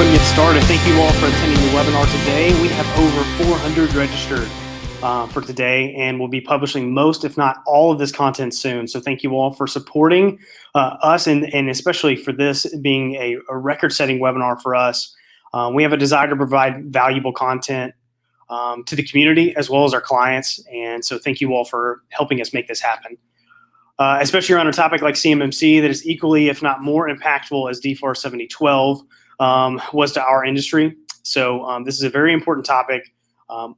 ahead and get started. Thank you all for attending the webinar today. We have over 400 registered for today, and we'll be publishing most, if not all, of this content soon. So thank you all for supporting us, and especially for this being a record-setting webinar for us. We have a desire to provide valuable content to the community as well as our clients, and so thank you all for helping us make this happen. Especially around a topic like CMMC that is equally, if not more, impactful as DFARS 7012 was to our industry. So this is a very important topic.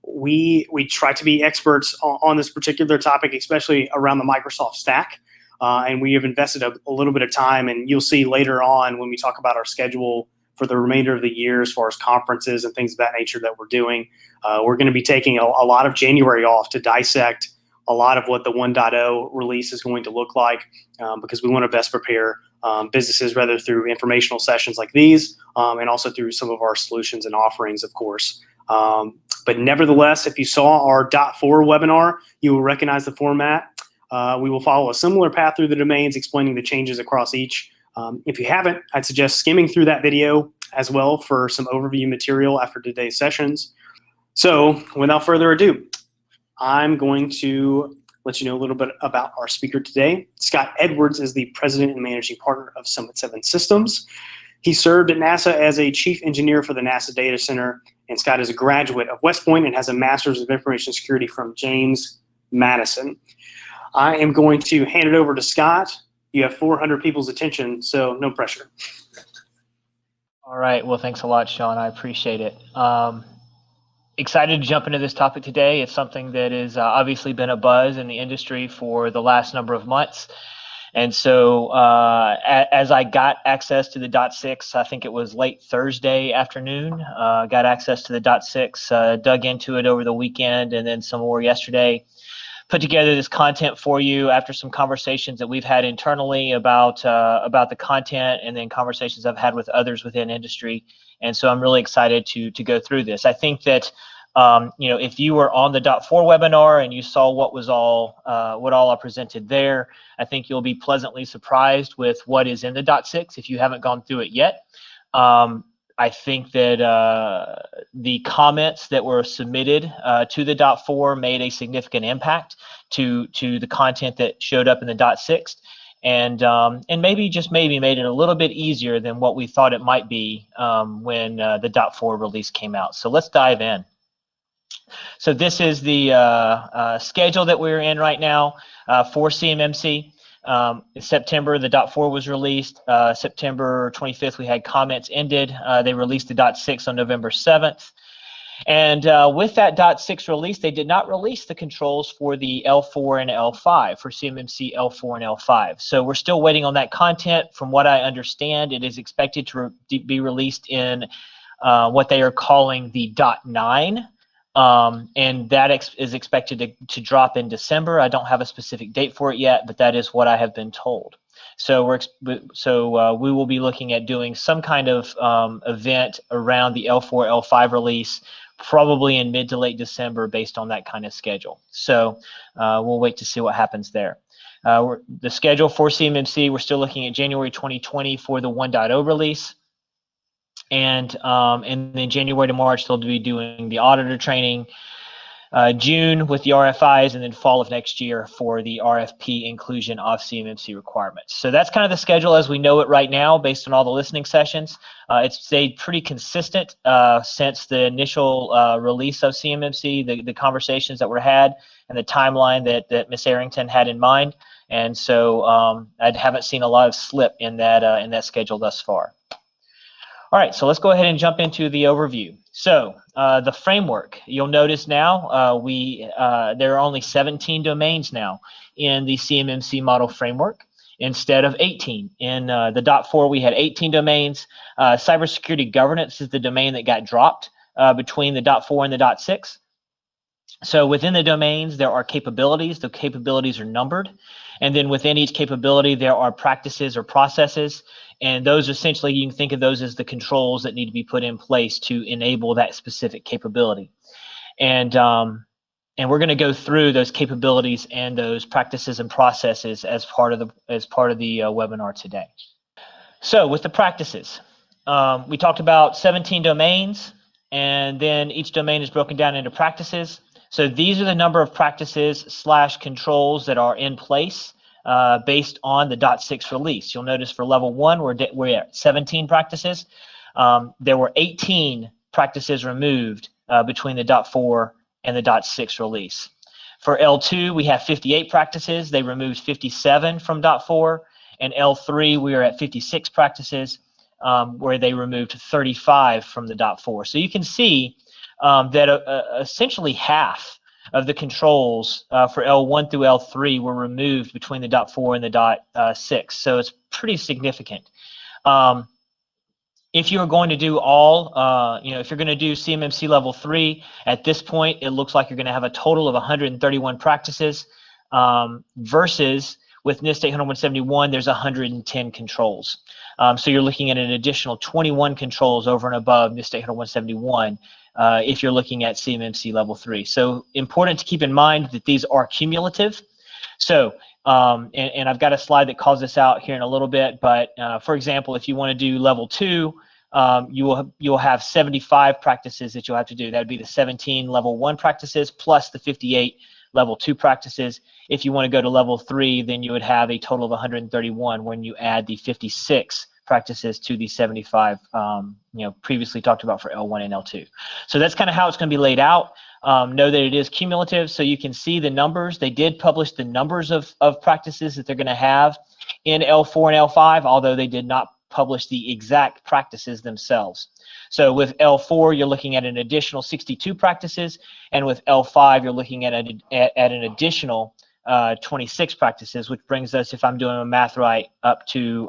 We try to be experts on this particular topic, especially around the Microsoft stack, and we have invested a little bit of time, and you'll see later on when we talk about our schedule for the remainder of the year as far as conferences and things of that nature that we're doing. We're going to be taking a lot of January off to dissect a lot of what the 1.0 release is going to look like, because we want to best prepare businesses, whether through informational sessions like these and also through some of our solutions and offerings, of course. But nevertheless, if you saw our .4 webinar, you will recognize the format. We will follow a similar path through the domains, explaining the changes across each. If you haven't, I'd suggest skimming through that video as well for some overview material after today's sessions. So without further ado, I'm going to let you know a little bit about our speaker today. Scott Edwards is the president and managing partner of Summit 7 Systems. He served at NASA as a chief engineer for the NASA Data Center, and Scott is a graduate of West Point and has a master's of information security from James Madison. I am going to hand it over to Scott. You have 400 people's attention, so no pressure. All right. Well, thanks a lot, Sean. I appreciate it. Excited to jump into this topic today. It's something that has obviously been a buzz in the industry for the last number of months. And so as I got access to the .6, I think it was late Thursday afternoon, got access to the .6, dug into it over the weekend and then some more yesterday. Put together this content for you after some conversations that we've had internally about the content, and then conversations I've had with others within industry. And so I'm really excited to go through this. I think that if you were on the .4 webinar and you saw what all I presented there, I think you'll be pleasantly surprised with what is in the .6 if you haven't gone through it yet. I think that the comments that were submitted to the .4 made a significant impact to the content that showed up in the .6, and maybe just maybe made it a little bit easier than what we thought it might be when the .4 release came out. So let's dive in. So this is the schedule that we're in right now for CMMC. In September, the .4 was released. September 25th, we had comments ended. They released the .6 on November 7th. And with that .6 release, they did not release the controls for the L4 and L5, for CMMC L4 and L5. So we're still waiting on that content. From what I understand, it is expected to be released in what they are calling the .9. And that is expected to drop in December. I don't have a specific date for it yet, but that is what I have been told. So we will be looking at doing some kind of event around the L4, L5 release, probably in mid to late December, based on that kind of schedule. So we'll wait to see what happens there. The schedule for CMMC, we're still looking at January 2020 for the 1.0 release. And then January to March, they'll be doing the auditor training, June with the RFIs, and then fall of next year for the RFP inclusion of CMMC requirements. So that's kind of the schedule as we know it right now, based on all the listening sessions. It's stayed pretty consistent since the initial release of CMMC, the conversations that were had, and the timeline that Ms. Arrington had in mind. And so I haven't seen a lot of slip in that schedule thus far. All right, so let's go ahead and jump into the overview. So the framework, you'll notice now there are only 17 domains now in the CMMC model framework instead of 18. In the .4, we had 18 domains. Cybersecurity governance is the domain that got dropped between the .4 and the .6. So within the domains, there are capabilities. The capabilities are numbered. And then within each capability, there are practices or processes. And those essentially, you can think of those as the controls that need to be put in place to enable that specific capability. And we're going to go through those capabilities and those practices and processes as part of the webinar today. So with the practices, We talked about 17 domains, and then each domain is broken down into practices. So these are the number of practices / controls that are in place based on the .6 release. You'll notice for level 1, we're at 17 practices. There were 18 practices removed between the .4 and the .6 release. For L2, we have 58 practices. They removed 57 from .4, and L3, we are at 56 practices, where they removed 35 from the .4. So you can see that essentially half of the controls for L1 through L3 were removed between the .4 and the .6. So it's pretty significant. If you're going to do all, if you're going to do CMMC level 3, at this point, it looks like you're going to have a total of 131 practices versus with NIST 800-171, there's 110 controls. So you're looking at an additional 21 controls over and above NIST 800-171 if you're looking at CMMC level 3. So important to keep in mind that these are cumulative. So, and I've got a slide that calls this out here in a little bit, but for example, if you want to do level 2, you'll have 75 practices that you'll have to do. That would be the 17 level 1 practices plus the 58 level 2 practices. If you want to go to level 3, then you would have a total of 131 when you add the 56 practices to the 75 previously talked about for L1 and L2. So that's kind of how it's going to be laid out. Know that it is cumulative, so you can see the numbers. They did publish the numbers of practices that they're going to have in L4 and L5, although they did not publish the exact practices themselves. So with L4, you're looking at an additional 62 practices, and with L5, you're looking at an additional 26 practices, which brings us, if I'm doing my math right, up to,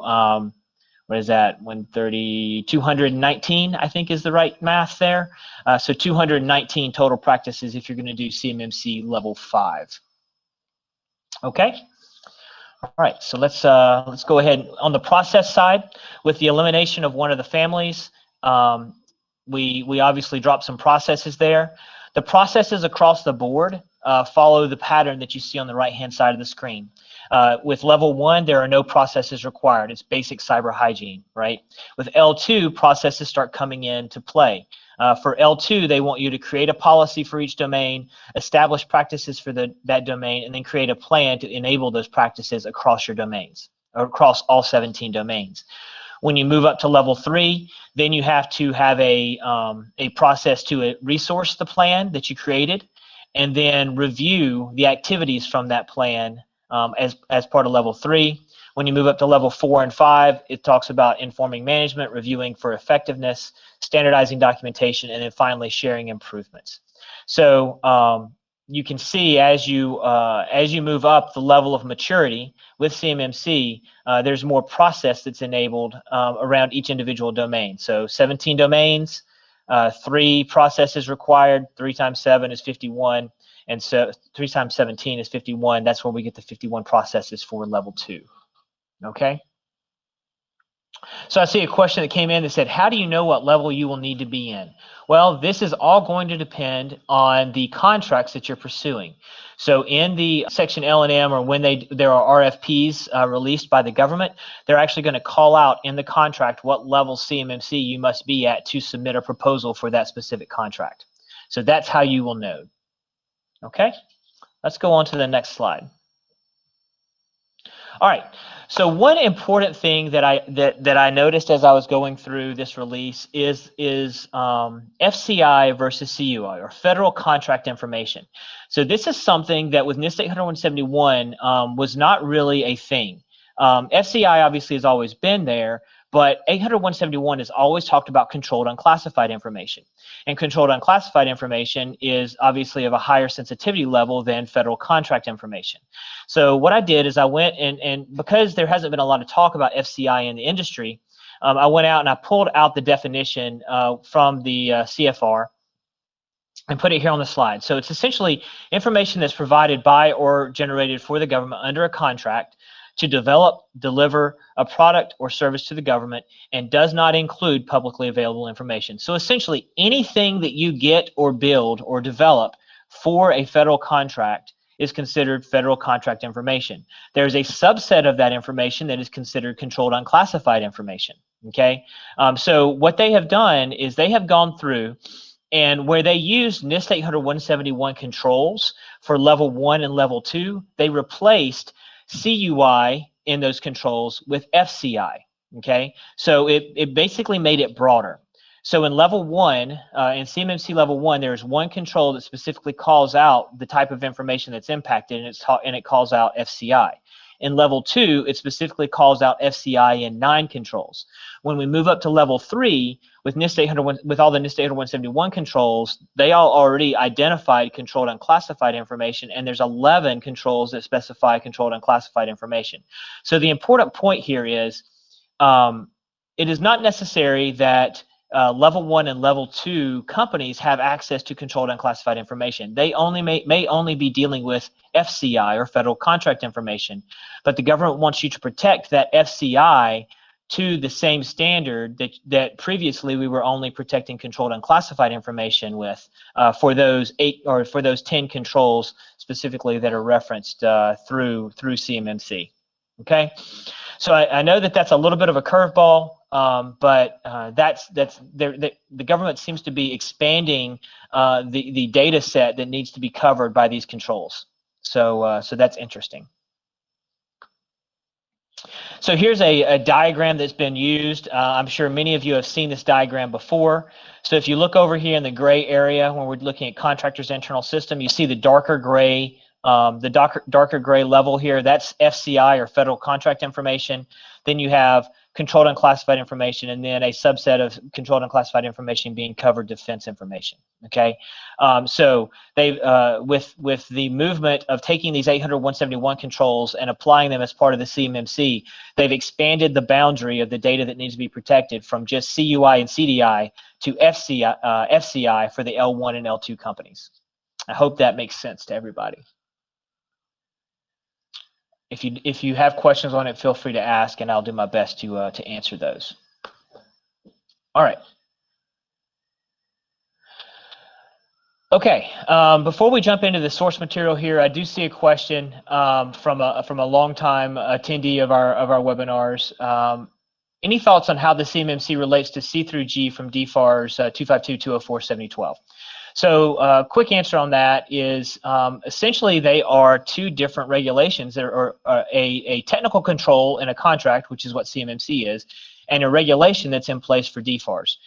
what is that, 130, 219, I think is the right math there. So 219 total practices if you're going to do CMMC level 5. Okay? All right, so let's go ahead. On the process side, with the elimination of one of the families, we obviously dropped some processes there. The processes across the board follow the pattern that you see on the right-hand side of the screen. With level 1, there are no processes required. It's basic cyber hygiene, right? With L2, processes start coming into play. For L2, they want you to create a policy for each domain, establish practices for that domain, and then create a plan to enable those practices across your domains, or across all 17 domains. When you move up to level 3, then you have to have a process to resource the plan that you created, and then review the activities from that plan as part of level 3. When you move up to level 4 and 5, it talks about informing management, reviewing for effectiveness, standardizing documentation, and then finally sharing improvements. So you can see as you move up the level of maturity with CMMC, there's more process that's enabled around each individual domain. So 17 domains, 3 processes required, 3 times 7 is 51, and so 3 times 17 is 51. That's where we get the 51 processes for level 2. Okay? So I see a question that came in that said, how do you know what level you will need to be in? Well, this is all going to depend on the contracts that you're pursuing. So in the section L&M, or when there are RFPs released by the government, they're actually going to call out in the contract what level CMMC you must be at to submit a proposal for that specific contract. So that's how you will know. Okay, let's go on to the next slide. All right, so one important thing that I noticed as I was going through this release is FCI versus CUI, or Federal Contract Information. So this is something that with NIST 800-171 was not really a thing. FCI obviously has always been there, but 800-171 has always talked about controlled unclassified information. And controlled unclassified information is obviously of a higher sensitivity level than federal contract information. So what I did is I went and because there hasn't been a lot of talk about FCI in the industry, I went out and I pulled out the definition from the CFR and put it here on the slide. So it's essentially information that's provided by or generated for the government under a contract to develop, deliver a product or service to the government, and does not include publicly available information. So essentially anything that you get or build or develop for a federal contract is considered federal contract information. There's a subset of that information that is considered controlled unclassified information. Okay, so what they have done is they have gone through, and where they used NIST 800-171 controls for level 1 and level 2, they replaced CUI in those controls with FCI. Okay, so it basically made it broader. So in level 1, in CMMC level 1, there's one control that specifically calls out the type of information that's impacted, and it calls out FCI. In level 2, it specifically calls out FCI in 9 controls. When we move up to level 3, with NIST 800, with all the NIST 800-171 controls, they all already identified controlled unclassified information, and there's 11 controls that specify controlled unclassified information. So the important point here is, it is not necessary that level 1 and level 2 companies have access to controlled unclassified information. They only may only be dealing with FCI, or federal contract information, but the government wants you to protect that FCI to the same standard that previously we were only protecting controlled unclassified information with, for those 10 controls specifically that are referenced through CMMC. Okay, so I know that that's a little bit of a curveball, but the government seems to be expanding the data set that needs to be covered by these controls. So that's interesting. So here's a diagram that's been used. I'm sure many of you have seen this diagram before. So if you look over here in the gray area, when we're looking at contractor's internal system, you see the darker gray. Darker gray level here, that's FCI, or federal contract information. Then you have controlled unclassified information, and then a subset of controlled unclassified information being covered defense information. Okay, so they with the movement of taking these 800-171 controls and applying them as part of the CMMC, they've expanded the boundary of the data that needs to be protected from just CUI and CDI to FCI for the L1 and L2 companies. I hope that makes sense to everybody. If you have questions on it, feel free to ask, and I'll do my best to answer those. All right. Okay. Before we jump into the source material here, I do see a question from a longtime attendee of our webinars. Any thoughts on how the CMMC relates to C through G from DFARS 252-204-7012? So quick answer on that is essentially they are two different regulations. There are a technical control in a contract, which is what CMMC is, and a regulation that's in place for DFARS.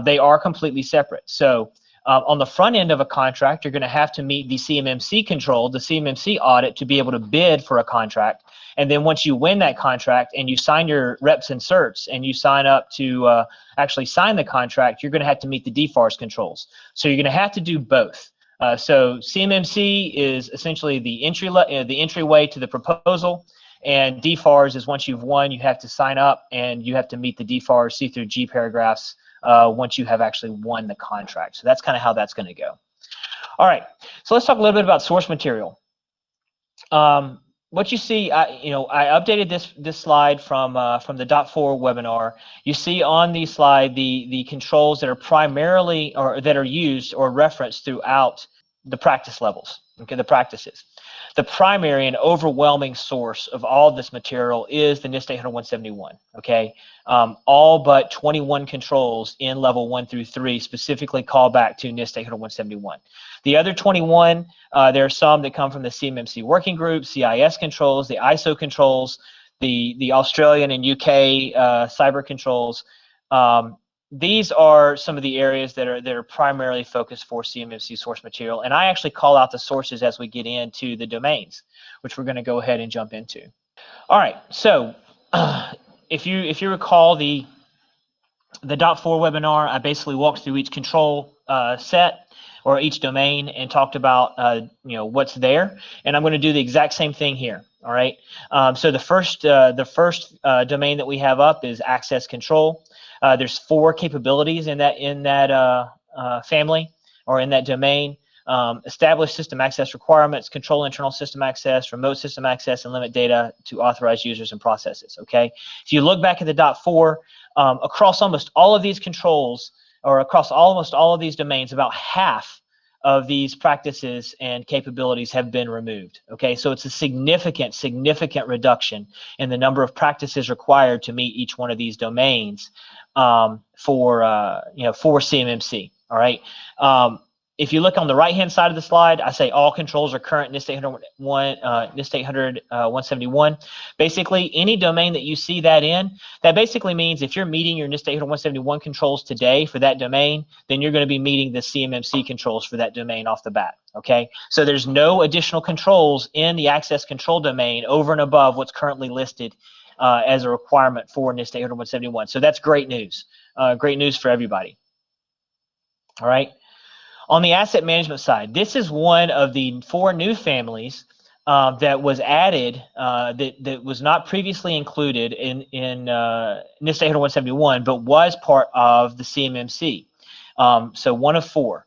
They are completely separate. So on the front end of a contract, you're going to have to meet the CMMC control, the CMMC audit, to be able to bid for a contract. And then once you win that contract and you sign your reps and certs and you sign up to actually sign the contract, you're going to have to meet the DFARS controls. So you're going to have to do both. So CMMC is essentially the entryway to the proposal, and DFARS is once you've won, you have to sign up and you have to meet the DFARS C through G paragraphs once you have actually won the contract. So that's kind of how that's going to go. All right, so let's talk a little bit about source material. What you see, I updated this slide from the .4 webinar. You see on the slide the controls that are primarily, or that are used or referenced throughout the practice levels. Okay, the practices. The primary and overwhelming source of all this material is the NIST 800-171. Okay, all but 21 controls in level 1 through 3 specifically call back to NIST 800-171. The other 21, there are some that come from the CMMC working group, CIS controls, the ISO controls, the Australian and UK cyber controls. These are some of the areas that are primarily focused for CMMC source material, and I actually call out the sources as we get into the domains, which we're going to go ahead and jump into. All right, so if you recall the .4 webinar, I basically walked through each control set or each domain and talked about what's there, and I'm going to do the exact same thing here. All right, so the first domain that we have up is access control. There's 4 capabilities in that family or in that domain. Establish system access requirements, control internal system access, remote system access, and limit data to authorized users and processes. Okay, if you look back at the .4, across almost all of these controls, or across almost all of these domains, about half of these practices and capabilities have been removed. Okay, so it's a significant reduction in the number of practices required to meet each one of these domains for CMMC. All right. If you look on the right-hand side of the slide, I say all controls are current NIST 171. Basically, any domain that you see that in, that basically means if you're meeting your NIST 171 controls today for that domain, then you're going to be meeting the CMMC controls for that domain off the bat. Okay, so there's no additional controls in the access control domain over and above what's currently listed as a requirement for NIST 171. So that's great news. Great news for everybody. All right. On the asset management side, this is one of the 4 new families that was added that was not previously included in NIST 171, but was part of the CMMC. So one of 4.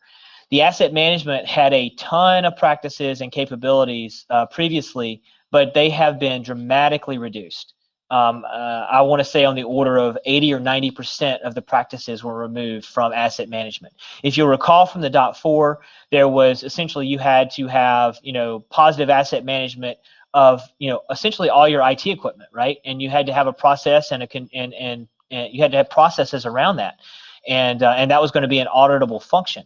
The asset management had a ton of practices and capabilities previously, but they have been dramatically reduced. I want to say on the order of 80 or 90% of the practices were removed from asset management. If you'll recall from the .4, there was essentially you had to have positive asset management of essentially all your IT equipment, right? And you had to have a process and you had to have processes around that, and that was going to be an auditable function.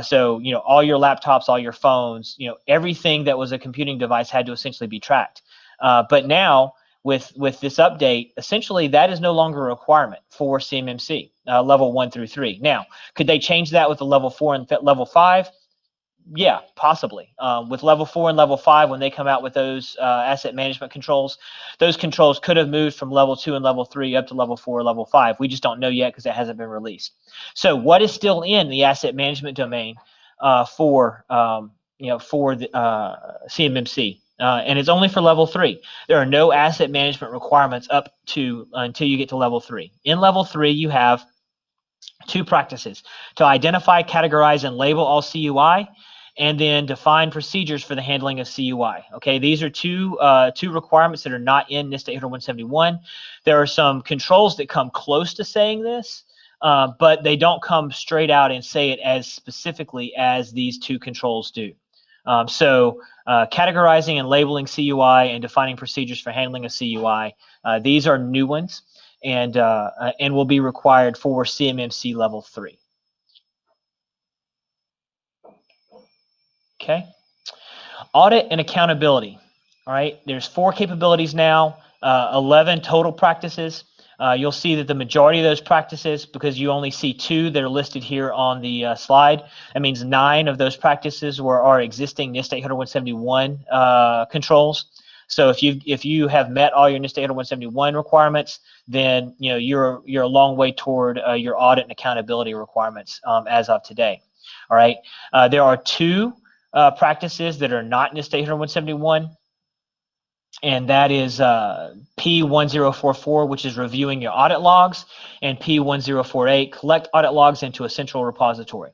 So all your laptops, all your phones, everything that was a computing device had to essentially be tracked. But now, with this update, essentially that is no longer a requirement for CMMC level 1 through 3. Now, could they change that with the level 4 and level 5? Yeah, possibly. With level 4 and level 5, when they come out with those asset management controls, those controls could have moved from level 2 and level 3 up to level 4 or level 5. We just don't know yet because it hasn't been released. So what is still in the asset management domain for the CMMC? And it's only for level 3. There are no asset management requirements up to until you get to level 3. In level 3, you have 2 practices: to identify, categorize, and label all CUI, and then define procedures for the handling of CUI. Okay, these are two requirements that are not in NIST 171. There are some controls that come close to saying this, but they don't come straight out and say it as specifically as these 2 controls do. Categorizing and labeling CUI and defining procedures for handling a CUI, these are new ones, and will be required for CMMC level 3. Okay. Audit and accountability. All right. There's 4 capabilities now, 11 total practices. You'll see that the majority of those practices, because you only see 2 that are listed here on the slide, that means 9 of those practices were our existing NIST 171 controls. So if you have met all your NIST 171 requirements, then you're a long way toward your audit and accountability requirements as of today. All right. There are 2 practices that are not NIST 171. And that is P1044, which is reviewing your audit logs, and P1048, collect audit logs into a central repository.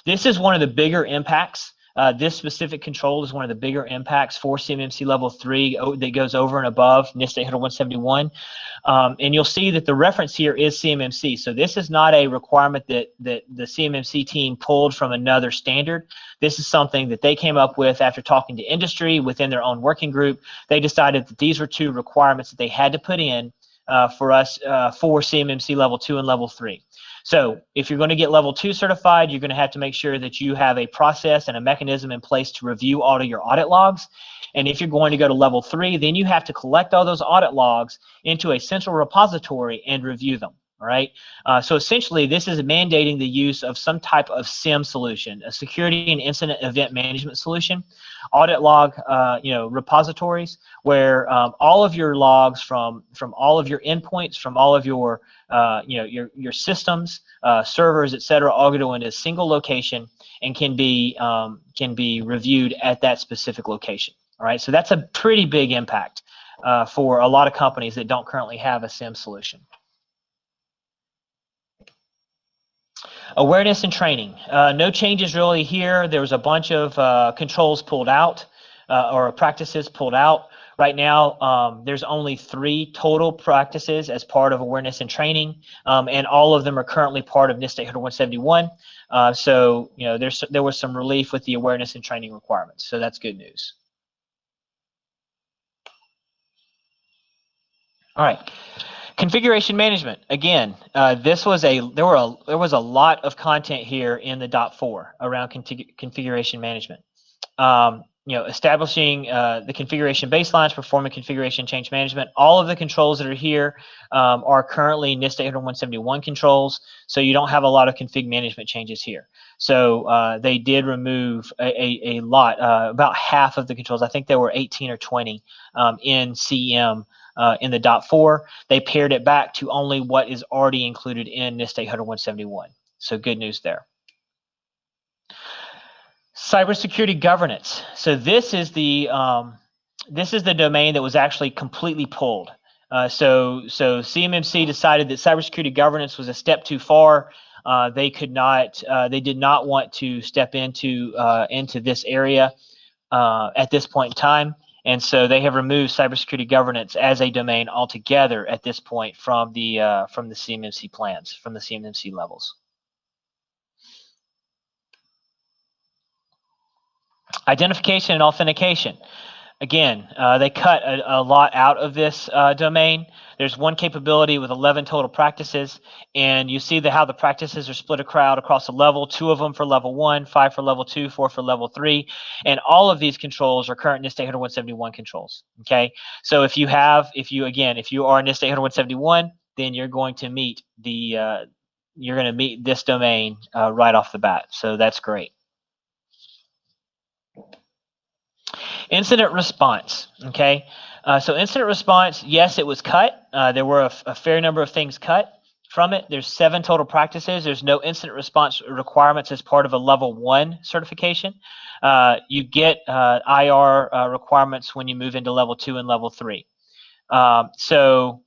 This is one of the bigger impacts. This specific control is one of the bigger impacts for CMMC level 3 that goes over and above NIST 171. And you'll see that the reference here is CMMC. So this is not a requirement that the CMMC team pulled from another standard. This is something that they came up with after talking to industry within their own working group. They decided that these were 2 requirements that they had to put in for us for CMMC level 2 and level 3. So if you're going to get level 2 certified, you're going to have to make sure that you have a process and a mechanism in place to review all of your audit logs. And if you're going to go to level 3, then you have to collect all those audit logs into a central repository and review them. All right. So essentially, this is mandating the use of some type of SIM solution, a security and incident event management solution, audit log, repositories, where all of your logs from all of your endpoints, from all of your your systems, servers, etc., all go into a single location and can be reviewed at that specific location. All right. So that's a pretty big impact for a lot of companies that don't currently have a SIM solution. Awareness and training. No changes really here. There was a bunch of controls pulled out or practices pulled out. Right now, there's only 3 total practices as part of awareness and training, and all of them are currently part of NIST 171. So there was some relief with the awareness and training requirements. So that's good news. All right. Configuration management. Again, there was a lot of content here in the .4 around configuration management. Establishing the configuration baselines, performing configuration change management. All of the controls that are here are currently NIST 800-171 controls, so you don't have a lot of config management changes here. So they did remove a lot, about half of the controls. I think there were 18 or 20 in CM. In the .4, they pared it back to only what is already included in NIST 800-171. So good news there. Cybersecurity governance. So this is the domain that was actually completely pulled. So CMMC decided that cybersecurity governance was a step too far. They did not want to step into this area at this point in time. And so they have removed cybersecurity governance as a domain altogether at this point from the CMMC plans, from the CMMC levels. Identification and authentication. Again, they cut a lot out of this domain. There's one capability with 11 total practices, and you see how the practices are split across a level, 2 of them for level 1, 5 for level 2, 4 for level 3, and all of these controls are current NIST 800-171 controls. Okay, so if you are NIST 800-171, then you're going to meet this domain right off the bat. So that's great. Incident response, okay? So incident response, yes, it was cut. There were a fair number of things cut from it. There's 7 total practices. There's no incident response requirements as part of a level 1 certification. You get IR requirements when you move into level 2 and level 3. So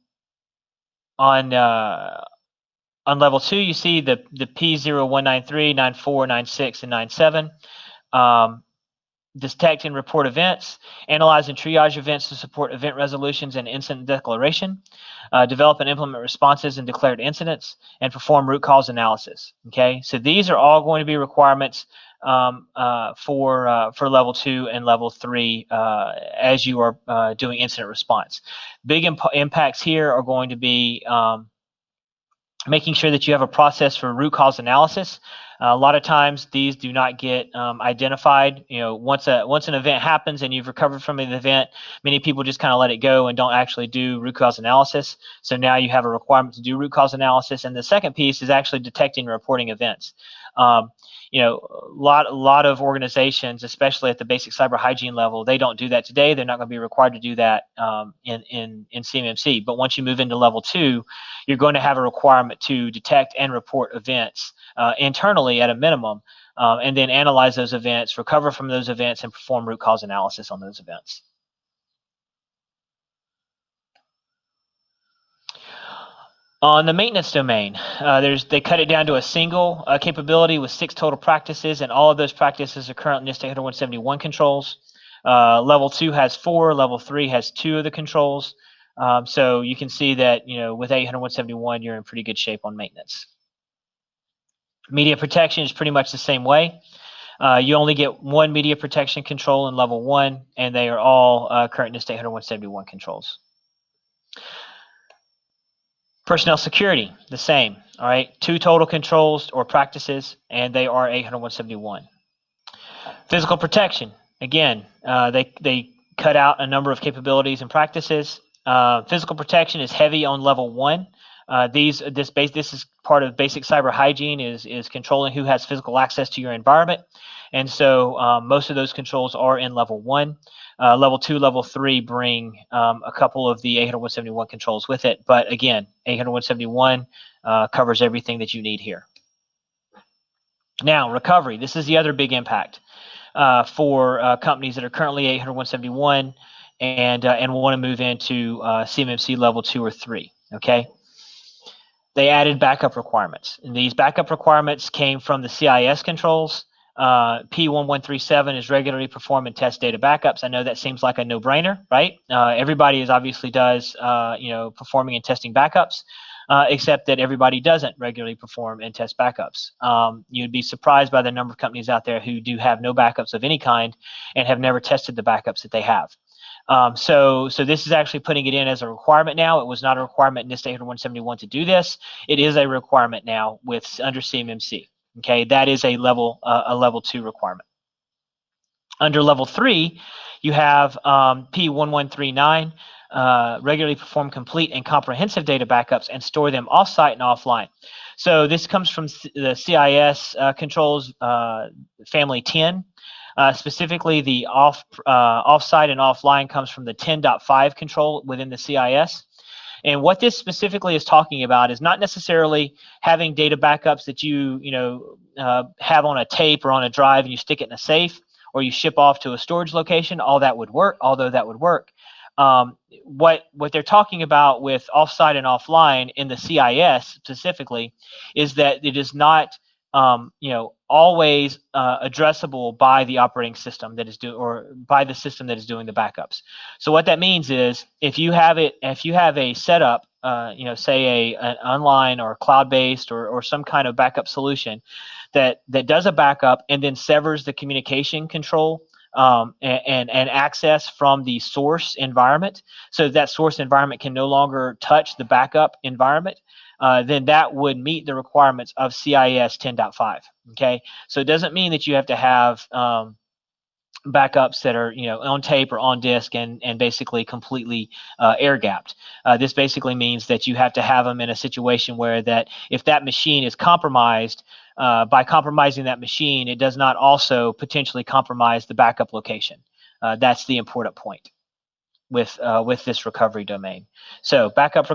on level 2, you see the P0193, 94, 96, and 97. Detect and report events, analyze and triage events to support event resolutions and incident declaration, develop and implement responses and declared incidents, and perform root cause analysis. Okay, so these are all going to be requirements for level 2 and level 3 as you are doing incident response. Big impacts here are going to be making sure that you have a process for root cause analysis. A lot of times these do not get identified. Once an event happens and you've recovered from an event, many people just kind of let it go and don't actually do root cause analysis. So now you have a requirement to do root cause analysis. And the second piece is actually detecting and reporting events. A lot of organizations, especially at the basic cyber hygiene level, they don't do that today. They're not going to be required to do that in CMMC. But once you move into level 2, you're going to have a requirement to detect and report events internally at a minimum, and then analyze those events, recover from those events, and perform root cause analysis on those events. On the maintenance domain, they cut it down to a single capability with 6 total practices, and all of those practices are current NIST 800-171 controls. Level 2 has 4, level 3 has 2 of the controls. So you can see that with 800-171, you're in pretty good shape on maintenance. Media protection is pretty much the same way. You only get 1 media protection control in level 1, and they are all current NIST 800-171 controls. Personnel security, the same. All right, 2 total controls or practices, and they are 800-171. Physical protection, again, they cut out a number of capabilities and practices. Physical protection is heavy on level 1. This is part of basic cyber hygiene is controlling who has physical access to your environment, and so most of those controls are in level 1. Level 2, level 3 bring a couple of the 800-171 controls with it, but again, 800-171 covers everything that you need here. Now, recovery. This is the other big impact for companies that are currently 800-171 and want to move into CMMC level 2 or 3. Okay. They added backup requirements, and these backup requirements came from the CIS controls. P1137 is regularly perform and test data backups. I know that seems like a no-brainer, right? Everybody obviously does, performing and testing backups. except that everybody doesn't regularly perform and test backups. You'd be surprised by the number of companies out there who do have no backups of any kind and have never tested the backups that they have. So this is actually putting it in as a requirement now. It was not a requirement in NIST 800-171 to do this. It is a requirement now under CMMC. Okay, that is a level 2 requirement. Under level 3, you have P1139, regularly perform complete and comprehensive data backups and store them offsite and offline. So this comes from the CIS controls family 10. Specifically, the offsite and offline comes from the 10.5 control within the CIS. And what this specifically is talking about is not necessarily having data backups that you have on a tape or on a drive and you stick it in a safe, or you ship off to a storage location. Although that would work. What they're talking about with offsite and offline in the CIS specifically is that it is not always addressable by the operating system that is by the system that is doing the backups. So what that means is if you have a setup, say an online or cloud-based or some kind of backup solution that does a backup and then severs the communication control and access from the source environment, so that source environment can no longer touch the backup environment, then that would meet the requirements of CIS 10.5. Okay, so it doesn't mean that you have to have backups that are on tape or on disk and basically completely air gapped. This basically means that you have to have them in a situation where that if that machine is compromised, by compromising that machine, it does not also potentially compromise the backup location. That's the important point with this recovery domain. So backup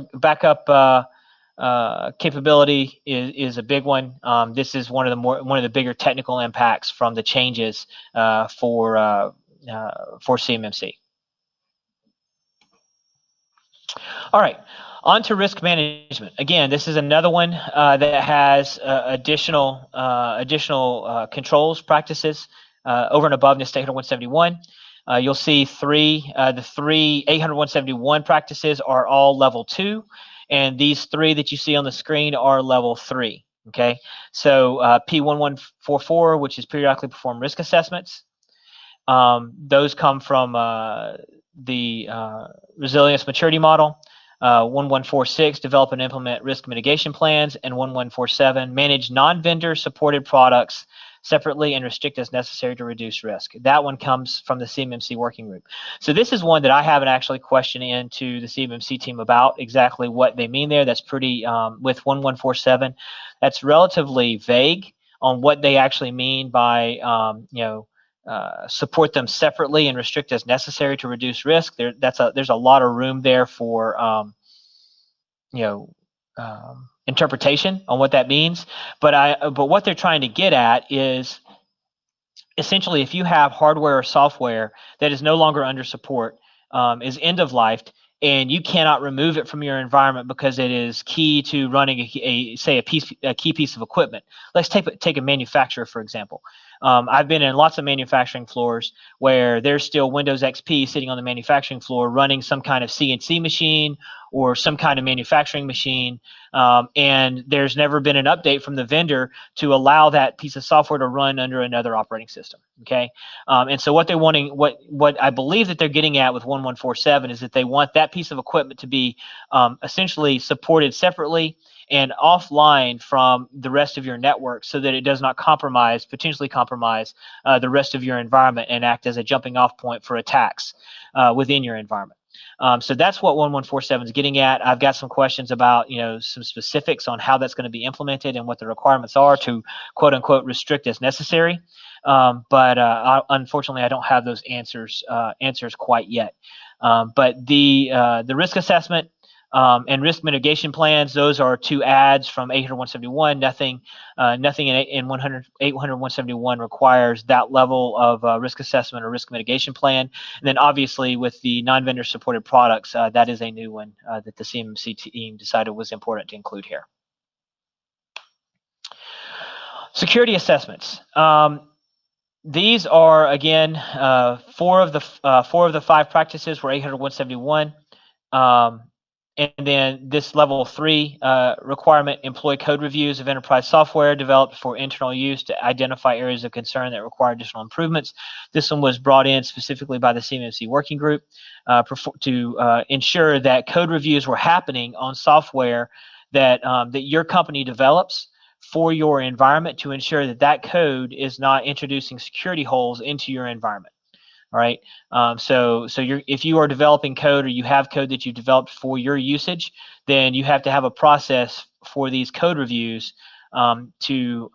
capability is a big one. This is one of the bigger technical impacts from the changes for CMMC. All right, on to risk management. Again, this is another one that has additional controls practices over and above NIST 800-171. You'll see the three 800-171 practices are all level 2. And these 3 that you see on the screen are level 3. Okay, so P1144, which is periodically perform risk assessments. Those come from the resilience maturity model. 1146, develop and implement risk mitigation plans, and 1147, manage non-vendor supported products separately and restrict as necessary to reduce risk. That one comes from the CMMC working group. So this is one that I haven't actually questioned into the CMMC team about exactly what they mean there. That's pretty, with 1147, that's relatively vague on what they actually mean by, support them separately and restrict as necessary to reduce risk. There's a lot of room there for, interpretation on what that means, but what they're trying to get at is essentially if you have hardware or software that is no longer under support, is end of life, and you cannot remove it from your environment because it is key to running a key piece of equipment. Let's take a manufacturer, for example. I've been in lots of manufacturing floors where there's still Windows XP sitting on the manufacturing floor running some kind of CNC machine or some kind of manufacturing machine, and there's never been an update from the vendor to allow that piece of software to run under another operating system. Okay, and so what I believe that they're getting at with 1147 is that they want that piece of equipment to be essentially supported separately and offline from the rest of your network so that it does not potentially compromise the rest of your environment and act as a jumping off point for attacks within your environment. So that's what 1147 is getting at. I've got some questions about, some specifics on how that's going to be implemented and what the requirements are to quote unquote restrict as necessary. But unfortunately, I don't have those answers quite yet. But the risk assessment and risk mitigation plans, those are 2 adds from 800-171. Nothing in 800-171 requires that level of risk assessment or risk mitigation plan. And then obviously with the non-vendor supported products, that is a new one that the CMMC team decided was important to include here. Security assessments. These are again 4 of the 5 practices were 800-171. And then this level 3 requirement, employ code reviews of enterprise software developed for internal use to identify areas of concern that require additional improvements. This one was brought in specifically by the CMMC working group to ensure that code reviews were happening on software that your company develops for your environment, to ensure that that code is not introducing security holes into your environment. All right. So if you are developing code, or you have code that you've developed for your usage, then you have to have a process for these code reviews to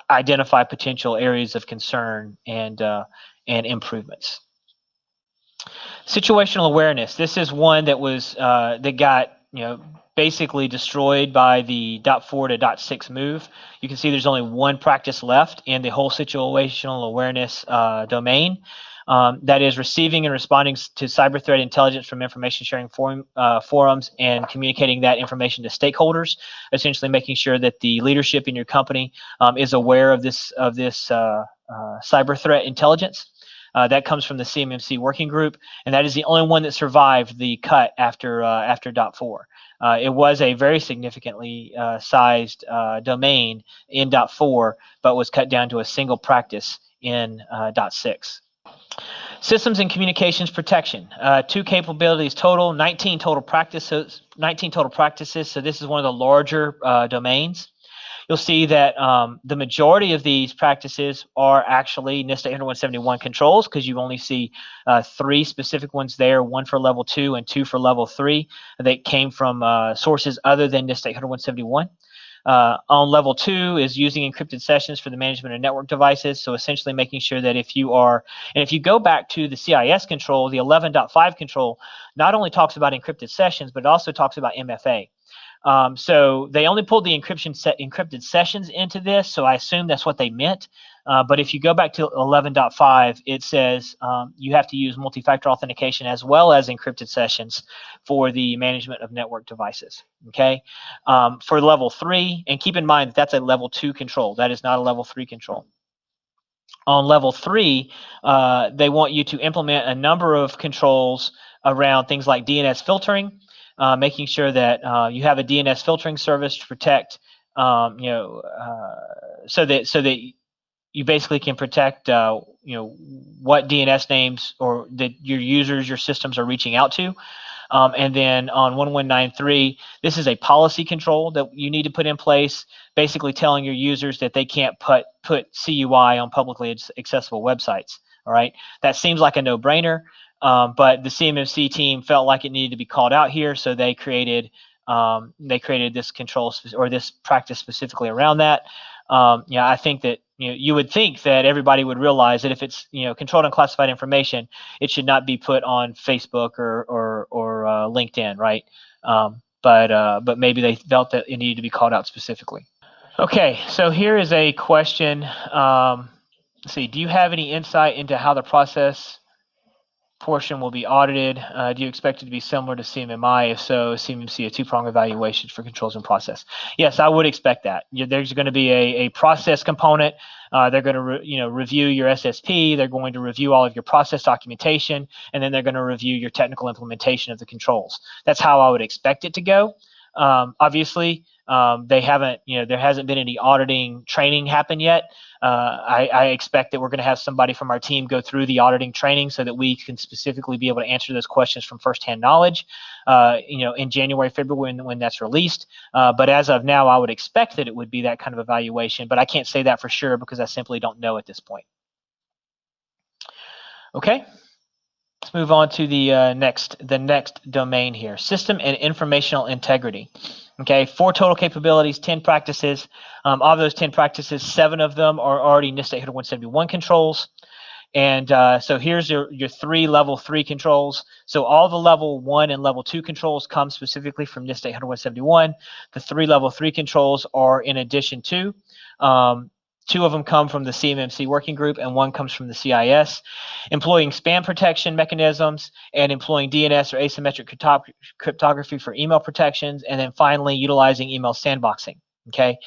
identify potential areas of concern and improvements. Situational awareness. This is one that was that got basically destroyed by the .4 to .6 move. You can see there's only one practice left in the whole situational awareness domain. That is receiving and responding to cyber threat intelligence from information sharing forums and communicating that information to stakeholders, essentially making sure that the leadership in your company is aware of this cyber threat intelligence. That comes from the CMMC working group, and that is the only one that survived the cut after .4. It was a very significantly sized domain in .4, but was cut down to a single practice in .6. Systems and communications protection. 2 capabilities total, 19 total practices. So this is one of the larger domains. You'll see that the majority of these practices are actually NIST 800-171 controls, because you only see 3 specific ones there, 1 for level 2 and 2 for level 3, that came from sources other than NIST 800-171. On level 2 is using encrypted sessions for the management of network devices. So essentially making sure that if you go back to the CIS control, the 11.5 control not only talks about encrypted sessions, but it also talks about MFA. So they only pulled the encrypted sessions into this, so I assume that's what they meant. But if you go back to 11.5, it says you have to use multi-factor authentication as well as encrypted sessions for the management of network devices. Okay, for level 3, and keep in mind that that's a level 2 control. That is not a level 3 control. On level 3, they want you to implement a number of controls around things like DNS filtering. Making sure that you have a DNS filtering service to protect, so that you basically can protect, what DNS names or that your users, your systems are reaching out to. And then on 1193, this is a policy control that you need to put in place, basically telling your users that they can't put CUI on publicly accessible websites. All right, that seems like a no-brainer. But the CMMC team felt like it needed to be called out here, so they created this control or this practice specifically around that. I think that you would think that everybody would realize that if it's controlled and classified information, it should not be put on Facebook or LinkedIn, right? But maybe they felt that it needed to be called out specifically. Okay, so here is a question. Let's see, do you have any insight into how the process portion will be audited? Do you expect it to be similar to CMMI? If so, CMMC a 2-prong evaluation for controls and process. Yes, I would expect that. There's going to be a process component. They're going to review your SSP. They're going to review all of your process documentation, and then they're going to review your technical implementation of the controls. That's how I would expect it to go. Obviously, they haven't, there hasn't been any auditing training happen yet. I expect that we're going to have somebody from our team go through the auditing training so that we can specifically be able to answer those questions from firsthand knowledge, in January, February, when that's released. But as of now, I would expect that it would be that kind of evaluation, but I can't say that for sure because I simply don't know at this point. Okay. Let's move on to the next domain here, system and informational integrity. Okay, 4 total capabilities, 10 practices. Of those 10 practices, 7 of them are already NIST 800-171 controls. And so here's your 3 level 3 controls. So all the level 1 and level 2 controls come specifically from NIST 800-171. The 3 level 3 controls are in addition to. 2 of them come from the CMMC working group, and 1 comes from the CIS. Employing spam protection mechanisms and employing DNS or asymmetric cryptography for email protections, and then finally utilizing email sandboxing. Okay,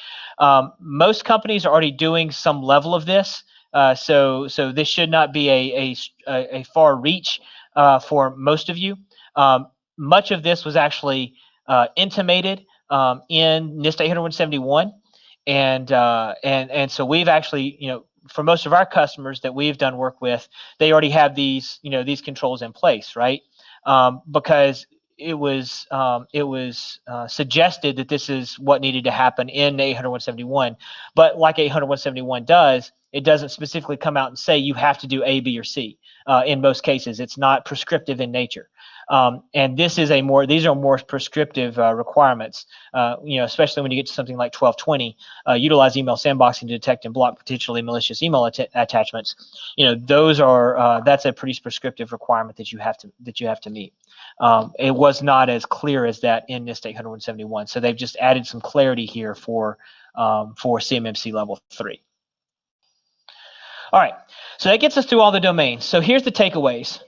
most companies are already doing some level of this, so this should not be a far reach for most of you. much of this was actually intimated in NIST 871, and so we've actually, for most of our customers that we've done work with, they already have these controls in place, right? Because it was suggested that this is what needed to happen in 80171, but like 80171 does, it doesn't specifically come out and say you have to do A, B, or C. In most cases, it's not prescriptive in nature. And these are more prescriptive requirements, especially when you get to something like 1220, utilize email sandboxing to detect and block potentially malicious email attachments. That's a pretty prescriptive requirement that you have to meet. It was not as clear as that in NIST 871, so they've just added some clarity here for CMMC level 3. All right, so that gets us through all the domains. So here's the takeaways.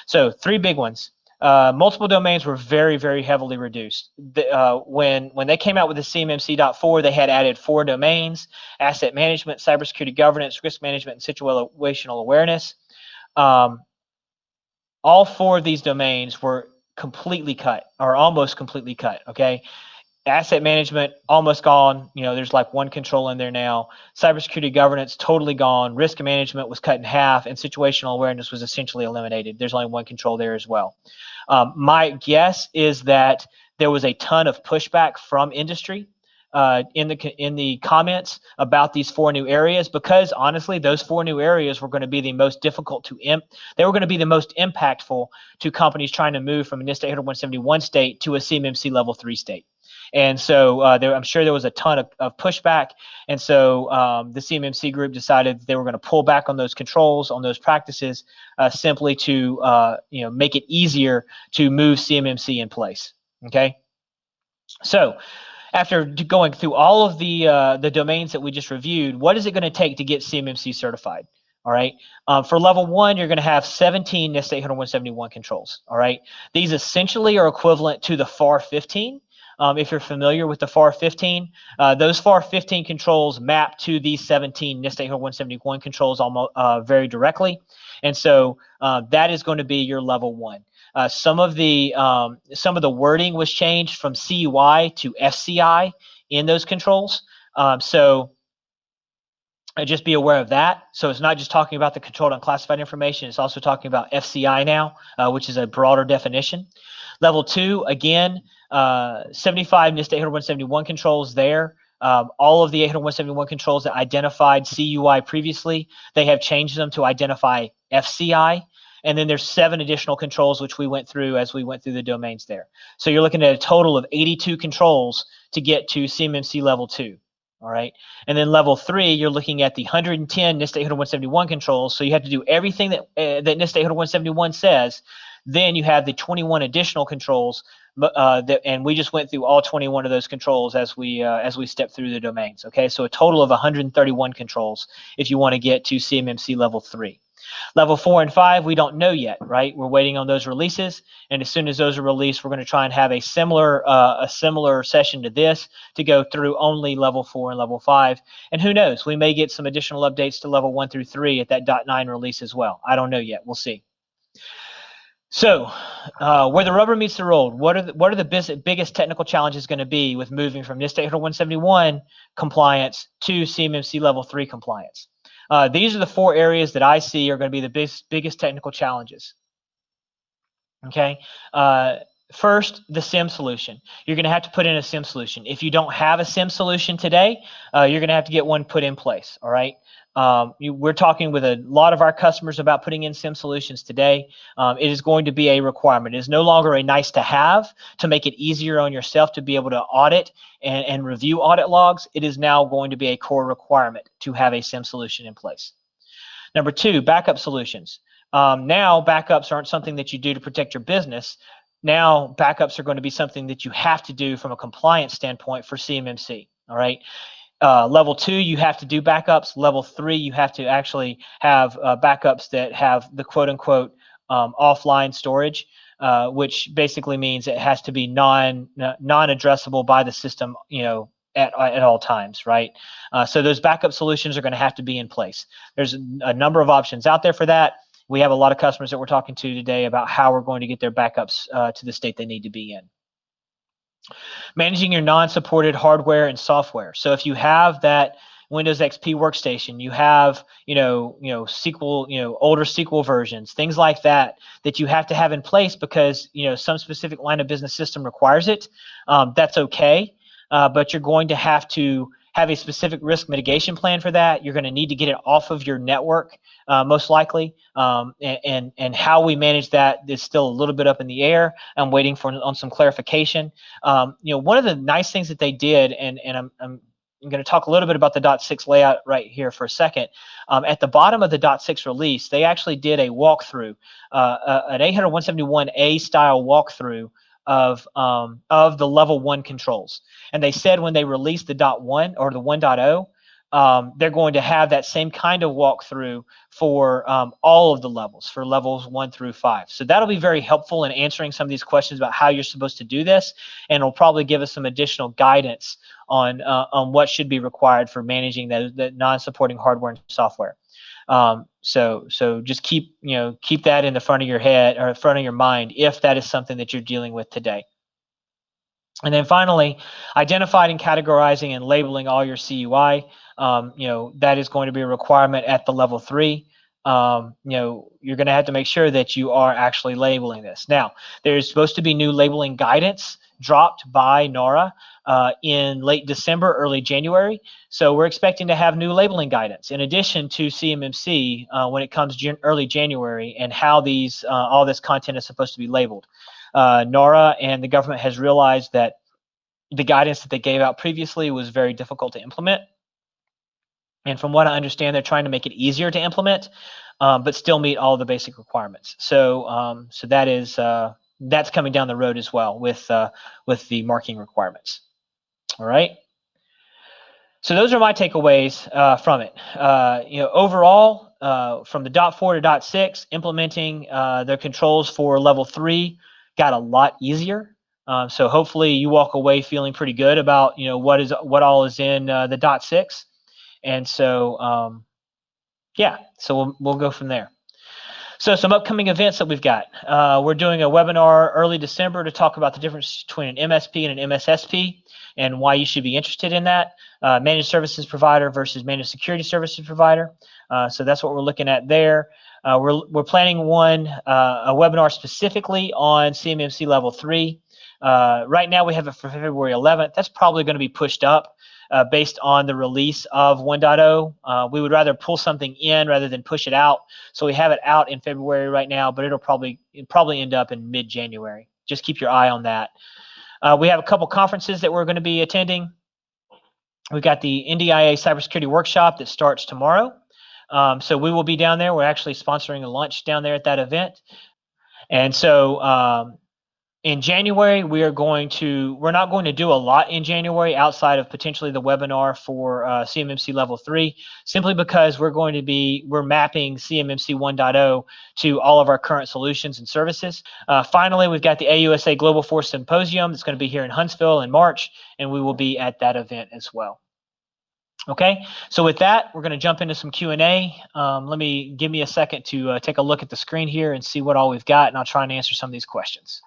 So 3 big ones. Multiple domains were very, very heavily reduced. When they came out with the CMMC.4, they had added 4 domains: asset management, cybersecurity governance, risk management, and situational awareness. All 4 of these domains were completely cut, or almost completely cut, okay? Asset management, almost gone. There's like 1 control in there now. Cybersecurity governance, totally gone. Risk management was cut in half, and situational awareness was essentially eliminated. There's only 1 control there as well. My guess is that there was a ton of pushback from industry in the comments about these 4 new areas, because honestly, those 4 new areas were going to be the most difficult they were going to be the most impactful to companies trying to move from a NIST 80171 state to a CMMC level 3 state. And so I'm sure there was a ton of pushback. And so the CMMC group decided they were going to pull back on those controls, on those practices, simply to make it easier to move CMMC in place. Okay. So after going through all of the domains that we just reviewed, what is it going to take to get CMMC certified? All right. For level 1, you're going to have 17 NIST 80171 controls. All right. These essentially are equivalent to the FAR 15. If you're familiar with the FAR 15, those FAR 15 controls map to these 17 NIST 80171 controls almost very directly, and so that is going to be your level 1. Some of the wording was changed from CUI to FCI in those controls, so just be aware of that. So it's not just talking about the controlled unclassified information; it's also talking about FCI now, which is a broader definition. Level 2, again, 75 NIST 80171 controls there. All of the 80171 controls that identified CUI previously, they have changed them to identify FCI. And then there's 7 additional controls, which we went through as we went through the domains there. So you're looking at a total of 82 controls to get to CMMC level 2. All right. And then level 3, you're looking at the 110 NIST 80171 controls. So you have to do everything that NIST 80171 says. Then you have the 21 additional controls, and we just went through all 21 of those controls as we stepped through the domains. Okay, so a total of 131 controls if you want to get to CMMC level 3. Level 4 and 5, we don't know yet, right? We're waiting on those releases, and as soon as those are released, we're going to try and have a similar session to this to go through only level 4 and level 5. And who knows? We may get some additional updates to level 1 through 3 at that .9 release as well. I don't know yet. We'll see. So where the rubber meets the road, what are the biggest technical challenges going to be with moving from NIST 80171 compliance to CMMC level 3 compliance? These are the 4 areas that I see are going to be the biggest technical challenges. Okay. First, the SIM solution. You're going to have to put in a SIM solution. If you don't have a SIM solution today, you're going to have to get one put in place. All right. We're talking with a lot of our customers about putting in SIM solutions today. It is going to be a requirement. It is no longer a nice to have to make it easier on yourself to be able to audit and review audit logs. It is now going to be a core requirement to have a SIM solution in place. Number 2, backup solutions. Now backups aren't something that you do to protect your business. Now backups are going to be something that you have to do from a compliance standpoint for CMMC. All right. Level 2, you have to do backups. Level 3, you have to actually have backups that have the quote-unquote offline storage, which basically means it has to be non-addressable by the system, at all times, right? So those backup solutions are going to have to be in place. There's a number of options out there for that. we have a lot of customers that we're talking to today about how we're going to get their backups to the state they need to be in. Managing your non-supported hardware and software. So if you have that Windows XP workstation, you have SQL, older SQL versions, things like that you have to have in place because some specific line of business system requires it. That's okay, but you're going to have a specific risk mitigation plan for that. You're going to need to get it off of your network, most likely, and how we manage that is still a little bit up in the air. I'm waiting on some clarification. One of the nice things that they did, and I'm going to talk a little bit about the .6 layout right here for a second. At the bottom of the .6 release, they actually did a walkthrough, an 800.171a style walkthrough of the level 1 controls. And they said when they released the .1 or the 1.0, they're going to have that same kind of walkthrough for all of the levels, for levels 1 through 5. So that'll be very helpful in answering some of these questions about how you're supposed to do this, and it'll probably give us some additional guidance on what should be required for managing the non-supporting hardware and software. So just keep that in the front of your head or front of your mind if that is something that you're dealing with today. And then finally, identifying and categorizing and labeling all your CUI. That is going to be a requirement at the level 3. You're going to have to make sure that you are actually labeling this. Now, there's supposed to be new labeling guidance dropped by NARA in late December, early January. So we're expecting to have new labeling guidance in addition to CMMC when it comes early January, and how all this content is supposed to be labeled. NARA and the government has realized that the guidance that they gave out previously was very difficult to implement. And from what I understand, they're trying to make it easier to implement, but still meet all the basic requirements. So that's coming down the road as well with the marking requirements. All right. So those are my takeaways from it. Overall, from the .4 to .6, implementing the controls for level 3 got a lot easier. So hopefully you walk away feeling pretty good about what all is in the .6, and so so we'll go from there. So some upcoming events that we've got. We're doing a webinar early December to talk about the difference between an MSP and an MSSP and why you should be interested in that. Managed services provider versus managed security services provider. So that's what we're looking at there. We're planning a webinar specifically on CMMC level 3. Right now we have it for February 11th. That's probably going to be pushed up based on the release of 1.0. We would rather pull something in rather than push it out. So we have it out in February right now, but it'll probably end up in mid-January. Just keep your eye on that. We have a couple conferences that we're going to be attending. We've got the NDIA Cybersecurity Workshop that starts tomorrow. So we will be down there. We're actually sponsoring a lunch down there at that event. And so in January, we're not going to do a lot in January outside of potentially the webinar for CMMC level 3, simply because we're mapping CMMC 1.0 to all of our current solutions and services. Finally, we've got the AUSA Global Force Symposium that's going to be here in Huntsville in March, and we will be at that event as well. Okay, so with that, we're going to jump into some Q&A. Give me a second to take a look at the screen here and see what all we've got, and I'll try and answer some of these questions.